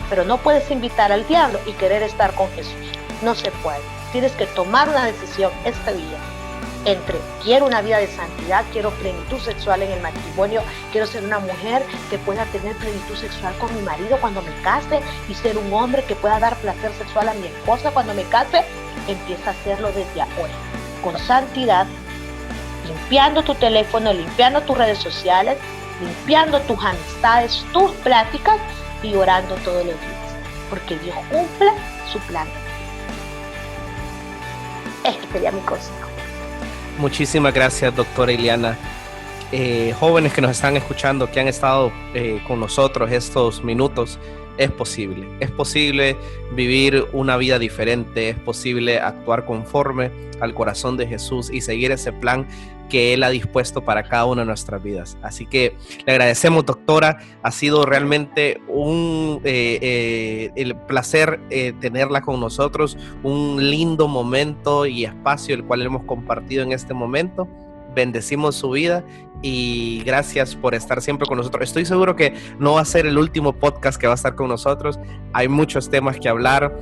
Pero no puedes invitar al diablo y querer estar con Jesús. No se puede. Tienes que tomar una decisión este día entre quiero una vida de santidad, quiero plenitud sexual en el matrimonio, quiero ser una mujer que pueda tener plenitud sexual con mi marido cuando me case y ser un hombre que pueda dar placer sexual a mi esposa cuando me case. Empieza a hacerlo desde ahora, con santidad, limpiando tu teléfono, limpiando tus redes sociales, limpiando tus amistades, tus pláticas y orando todos los días, porque Dios cumple su plan. Este sería mi consejo. Muchísimas gracias, doctora Ileana. Jóvenes que nos están escuchando, que han estado con nosotros estos minutos, es posible vivir una vida diferente, es posible actuar conforme al corazón de Jesús y seguir ese plan que Él ha dispuesto para cada una de nuestras vidas. Así que le agradecemos, doctora. Ha sido realmente el placer tenerla con nosotros, un lindo momento y espacio el cual hemos compartido en este momento. Bendecimos su vida y gracias por estar siempre con nosotros. Estoy seguro que no va a ser el último podcast que va a estar con nosotros. Hay muchos temas que hablar,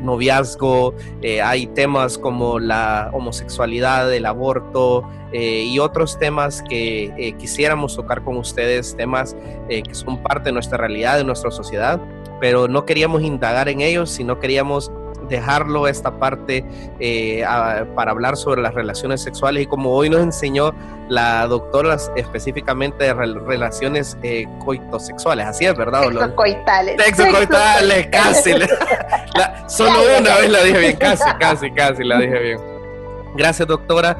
noviazgo, hay temas como la homosexualidad, el aborto y otros temas que quisiéramos tocar con ustedes, temas que son parte de nuestra realidad, de nuestra sociedad, pero no queríamos indagar en ellos, sino queríamos dejarlo esta parte para hablar sobre las relaciones sexuales, y como hoy nos enseñó la doctora específicamente de relaciones coitosexuales, así es, ¿verdad? Sexocoitales. Sexocoitales, casi. Solo una vez la dije bien, casi la dije bien. Gracias, doctora.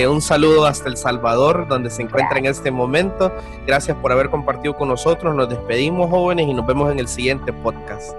Un saludo hasta El Salvador, donde se encuentra en este momento. Gracias por haber compartido con nosotros. Nos despedimos, jóvenes, y nos vemos en el siguiente podcast.